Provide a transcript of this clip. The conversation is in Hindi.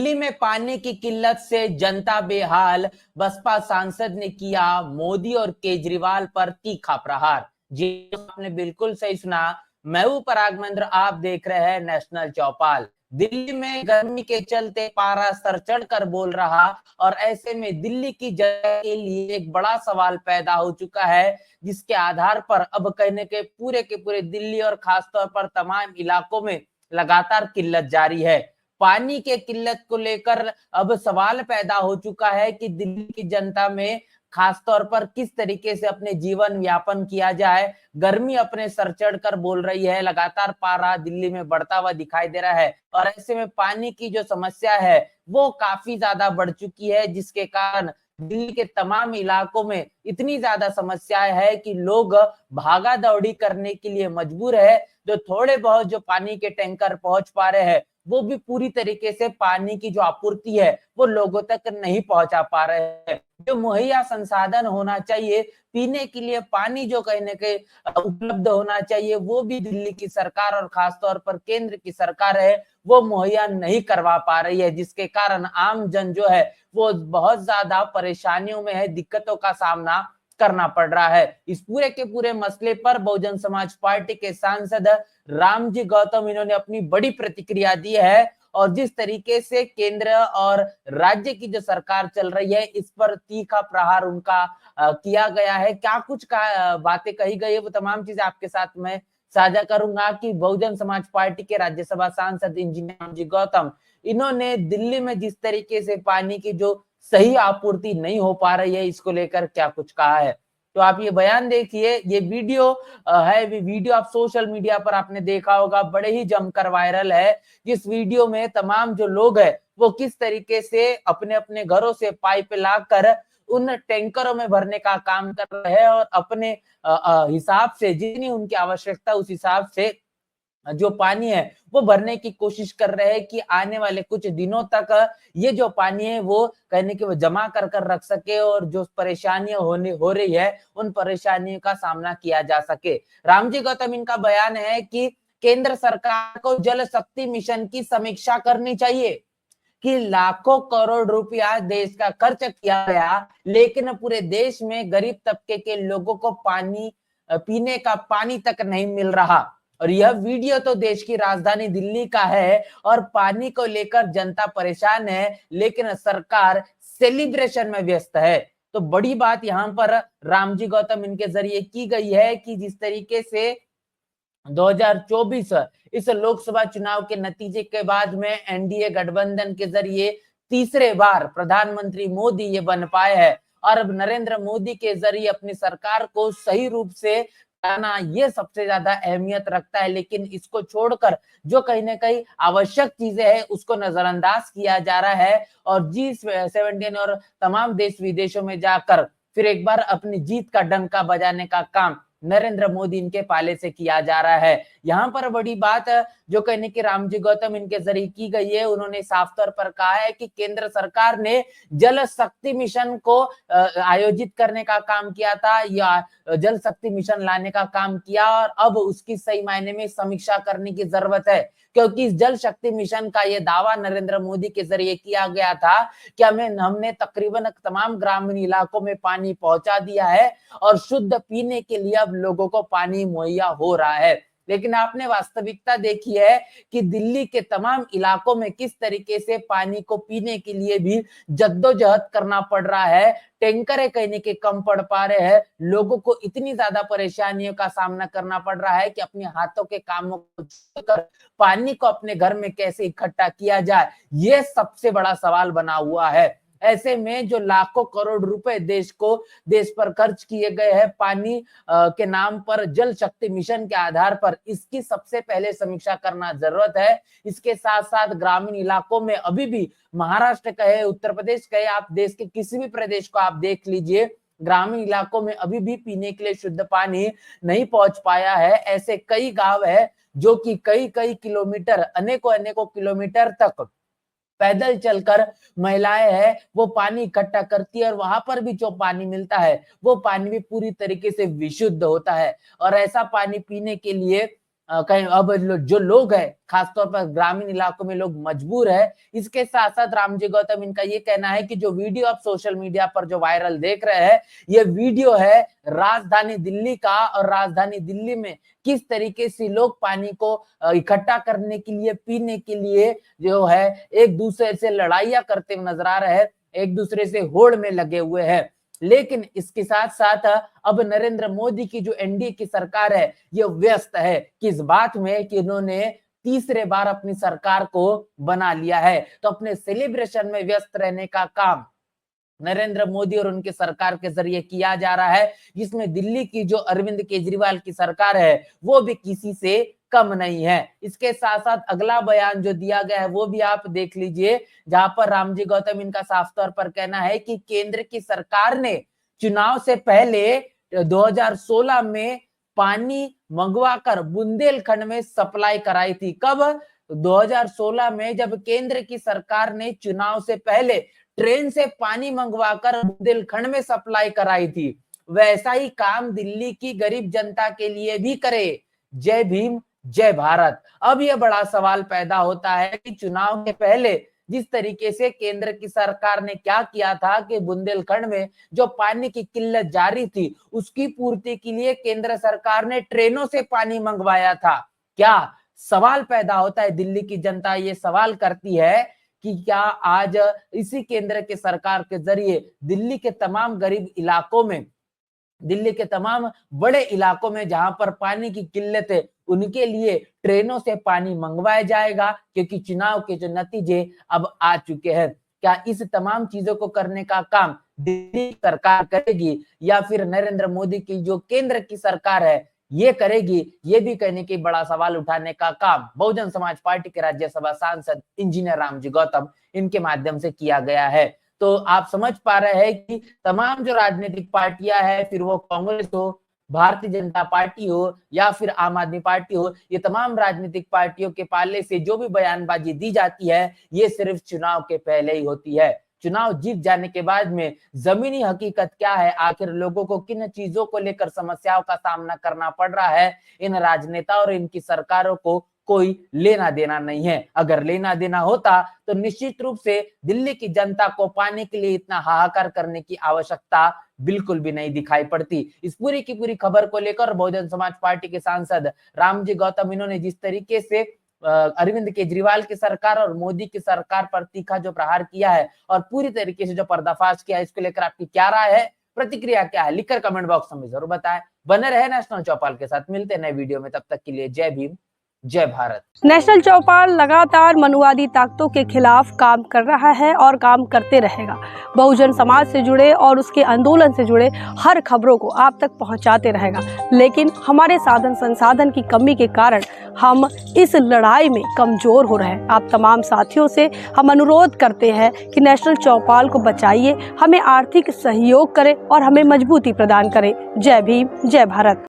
दिल्ली में पानी की किल्लत से जनता बेहाल, बसपा सांसद ने किया मोदी और केजरीवाल पर तीखा प्रहार। जी, आपने बिल्कुल सही सुना। मैं हूं पराग महेंद्र, आप देख रहे हैं नेशनल चौपाल। दिल्ली में गर्मी के चलते पारा सर चढ़कर बोल रहा, और ऐसे में दिल्ली की जनता के लिए एक बड़ा सवाल पैदा हो चुका है, जिसके आधार पर अब कहने के पूरे दिल्ली और खासतौर पर तमाम इलाकों में लगातार किल्लत जारी है। पानी के किल्लत को लेकर अब सवाल पैदा हो चुका है कि दिल्ली की जनता में खासतौर पर किस तरीके से अपने जीवन यापन किया जाए। गर्मी अपने सर चढ़कर बोल रही है, लगातार पारा दिल्ली में बढ़ता हुआ दिखाई दे रहा है, और ऐसे में पानी की जो समस्या है वो काफी ज्यादा बढ़ चुकी है, जिसके कारण दिल्ली के तमाम इलाकों में इतनी ज्यादा समस्याएं है कि लोग भागा दौड़ी करने के लिए मजबूर है। जो थोड़े बहुत जो पानी के टैंकर पहुंच पा रहे हैं, वो भी पूरी तरीके से पानी की जो आपूर्ति है वो लोगों तक नहीं पहुंचा पा रहे हैं। जो मुहैया संसाधन होना चाहिए पीने के लिए, पानी जो कहने के उपलब्ध होना चाहिए, वो भी दिल्ली की सरकार और खासतौर पर केंद्र की सरकार है वो मुहैया नहीं करवा पा रही है, जिसके कारण आम जन जो है वो बहुत ज्यादा परेशानियों में है, दिक्कतों का सामना करना पड़ रहा है। इस पूरे के पूरे मसले पर बहुजन समाज पार्टी के सांसद रामजी गौतम, इन्होंने अपनी बड़ी प्रतिक्रिया दी है, और जिस तरीके से केंद्र और राज्य की जो सरकार चल रही है इस पर तीखा प्रहार उनका किया गया है। क्या कुछ बातें कही गई है वो तमाम चीजें आपके साथ में साझा करूंगा कि बहुजन समाज पार्टी के राज्यसभा सांसद इंजीनियर रामजी गौतम, इन्होंने दिल्ली में जिस तरीके से पानी की जो सही आपूर्ति नहीं हो पा रही है इसको लेकर क्या कुछ कहा है। तो आप ये बयान देखिए, ये वीडियो है, वीडियो आप सोशल मीडिया पर आपने देखा होगा, बड़े ही जमकर वायरल है। जिस वीडियो में तमाम जो लोग है वो किस तरीके से अपने अपने घरों से पाइप लाकर उन टैंकरों में भरने का काम कर रहे हैं, और अपने हिसाब से जितनी उनकी आवश्यकता उस हिसाब से जो पानी है वो भरने की कोशिश कर रहे हैं कि आने वाले कुछ दिनों तक ये जो पानी है वो कहने के वो जमा कर कर रख सके, और जो परेशानियां हो रही है उन परेशानियों का सामना किया जा सके। रामजी गौतम, इनका बयान है कि केंद्र सरकार को जल शक्ति मिशन की समीक्षा करनी चाहिए कि लाखों करोड़ रुपया देश का खर्च किया गया, लेकिन पूरे देश में गरीब तबके के लोगों को पानी, पीने का पानी तक नहीं मिल रहा। और यह वीडियो तो देश की राजधानी दिल्ली का है, और पानी को लेकर जनता परेशान है, लेकिन सरकार सेलिब्रेशन में व्यस्त है। तो बड़ी बात यहाँ पर रामजी गौतम इनके जरिए की गई है कि जिस तरीके से 2024 इस लोकसभा चुनाव के नतीजे के बाद में एनडीए गठबंधन के जरिए तीसरे बार प्रधानमंत्री मोदी ये बन पाए हैं, और अब नरेंद्र मोदी के जरिए अपनी सरकार को सही रूप से चलाना ये सबसे ज्यादा अहमियत रखता है। लेकिन इसको छोड़कर जो कहीं ना कहीं आवश्यक चीजें हैं उसको नजरअंदाज किया जा रहा है, और G7 और तमाम देश विदेशों में जाकर फिर एक बार अपनी जीत का डंका बजाने का काम नरेंद्र मोदी इनके पाले से किया जा रहा है। यहाँ पर बड़ी बात जो कहने की रामजी गौतम इनके जरिए की गई है, उन्होंने साफ तौर पर कहा है कि केंद्र सरकार ने जल शक्ति मिशन को आयोजित करने का काम किया था, या जल शक्ति मिशन लाने का काम किया, और अब उसकी सही मायने में समीक्षा करने की जरूरत है, क्योंकि इस जल शक्ति मिशन का ये दावा नरेंद्र मोदी के जरिए किया गया था कि हमने तकरीबन तमाम ग्रामीण इलाकों में पानी पहुंचा दिया है, और शुद्ध पीने के लिए अब लोगों को पानी मुहैया हो रहा है। लेकिन आपने वास्तविकता देखी है कि दिल्ली के तमाम इलाकों में किस तरीके से पानी को पीने के लिए भी जद्दोजहद करना पड़ रहा है। टैंकरें कहने के कम पड़ पा रहे हैं, लोगों को इतनी ज्यादा परेशानियों का सामना करना पड़ रहा है कि अपने हाथों के कामों को छोड़कर पानी को अपने घर में कैसे इकट्ठा किया जाए, ये सबसे बड़ा सवाल बना हुआ है। ऐसे में जो लाखों करोड़ रुपए देश पर खर्च किए गए हैं पानी के नाम पर जल शक्ति मिशन के आधार पर, इसकी सबसे पहले समीक्षा करना जरूरत है। इसके साथ साथ ग्रामीण इलाकों में अभी भी, महाराष्ट्र कहे, उत्तर प्रदेश कहे, आप देश के किसी भी प्रदेश को आप देख लीजिए, ग्रामीण इलाकों में अभी भी पीने के लिए शुद्ध पानी नहीं पहुंच पाया है। ऐसे कई गांव है जो कि कई कई किलोमीटर, अनेकों अनेकों किलोमीटर तक पैदल चलकर महिलाएं हैं वो पानी इकट्ठा करती है, और वहां पर भी जो पानी मिलता है वो पानी भी पूरी तरीके से विशुद्ध होता है। और ऐसा पानी पीने के लिए कहीं अब जो लोग हैं, खासतौर पर ग्रामीण इलाकों में लोग मजबूर है। इसके साथ साथ रामजी गौतम इनका ये कहना है कि जो वीडियो आप सोशल मीडिया पर जो वायरल देख रहे हैं, ये वीडियो है राजधानी दिल्ली का, और राजधानी दिल्ली में किस तरीके से लोग पानी को इकट्ठा करने के लिए, पीने के लिए जो है एक दूसरे से लड़ाइयां करते हुए नजर आ रहे हैं, एक दूसरे से होड़ में लगे हुए हैं। लेकिन इसके साथ साथ अब नरेंद्र मोदी की जो एनडीए की सरकार है, ये व्यस्त है किस बात में कि इन्होंने तीसरे बार अपनी सरकार को बना लिया है। तो अपने सेलिब्रेशन में व्यस्त रहने का काम नरेंद्र मोदी और उनकी सरकार के जरिए किया जा रहा है, जिसमें दिल्ली की जो अरविंद केजरीवाल की सरकार है, वो भी किसी से कम नहीं है। इसके साथ साथ अगला बयान जो दिया गया है वो भी आप देख लीजिए, जहां पर रामजी गौतम इनका साफ तौर पर कहना है कि केंद्र की सरकार ने चुनाव से पहले 2016 में पानी मंगवाकर बुंदेलखंड में सप्लाई कराई थी। कब? 2016 में, जब केंद्र की सरकार ने चुनाव से पहले ट्रेन से पानी मंगवाकर बुंदेलखंड में सप्लाई कराई थी। वैसा ही काम दिल्ली की गरीब जनता के लिए भी करे। जय भीम, जय भारत। अब यह बड़ा सवाल पैदा होता है कि चुनाव के पहले जिस तरीके से केंद्र की सरकार ने क्या किया था कि बुंदेलखंड में जो पानी की किल्लत जारी थी, उसकी पूर्ति के लिए केंद्र सरकार ने ट्रेनों से पानी मंगवाया था। क्या सवाल पैदा होता है, दिल्ली की जनता ये सवाल करती है कि क्या आज इसी केंद्र के सरकार के जरिए दिल्ली के तमाम गरीब इलाकों में, दिल्ली के तमाम बड़े इलाकों में जहां पर पानी की किल्लत है, उनके लिए ट्रेनों से पानी मंगवाया जाएगा, क्योंकि चुनाव के जो नतीजे अब आ चुके हैं। क्या इस तमाम चीजों को करने का काम दिल्ली सरकार करेगी, या फिर नरेंद्र मोदी की जो केंद्र की सरकार है ये करेगी? ये भी कहने की बड़ा सवाल उठाने का काम बहुजन समाज पार्टी के राज्यसभा सांसद इंजीनियर रामजी गौतम इनके माध्यम से किया गया है। तो आप समझ पा रहे हैं कि तमाम जो राजनीतिक पार्टियां हैं, फिर वो कांग्रेस हो, भारतीय जनता पार्टी हो या फिर आम आदमी पार्टी हो, ये तमाम राजनीतिक पार्टियों के पाले से जो भी बयानबाजी दी जाती है, ये सिर्फ चुनाव के पहले ही होती है। चुनाव जीत जाने के बाद में जमीनी हकीकत क्या है, आखिर लोगों को किन चीजों को लेकर समस्याओं का सामना करना पड़ रहा है, इन राजनेता और इनकी सरकारों को कोई लेना देना नहीं है। अगर लेना देना होता तो निश्चित रूप से दिल्ली की जनता को पाने के लिए इतना हाहाकार करने की आवश्यकता बिल्कुल भी नहीं दिखाई पड़ती। इस पूरी की पूरी खबर को लेकर बहुजन समाज पार्टी के सांसद रामजी गौतम इन्होंने जिस तरीके से अरविंद केजरीवाल की सरकार और मोदी की सरकार पर तीखा जो प्रहार किया है और पूरी तरीके से जो पर्दाफाश किया है, इसको लेकर आपकी क्या राय है, प्रतिक्रिया क्या है, लिखकर कमेंट बॉक्स में जरूर बताएं। बने रहे नेशनल चौपाल के साथ, मिलते हैं नए वीडियो में, तब तक के लिए जय भीम, जय भारत। नेशनल चौपाल लगातार मनुवादी ताकतों के खिलाफ काम कर रहा है और काम करते रहेगा। बहुजन समाज से जुड़े और उसके आंदोलन से जुड़े हर खबरों को आप तक पहुंचाते रहेगा। लेकिन हमारे साधन संसाधन की कमी के कारण हम इस लड़ाई में कमजोर हो रहे हैं। आप तमाम साथियों से हम अनुरोध करते हैं कि नेशनल चौपाल को बचाइए, हमें आर्थिक सहयोग करें और हमें मजबूती प्रदान करें। जय भीम, जय भारत।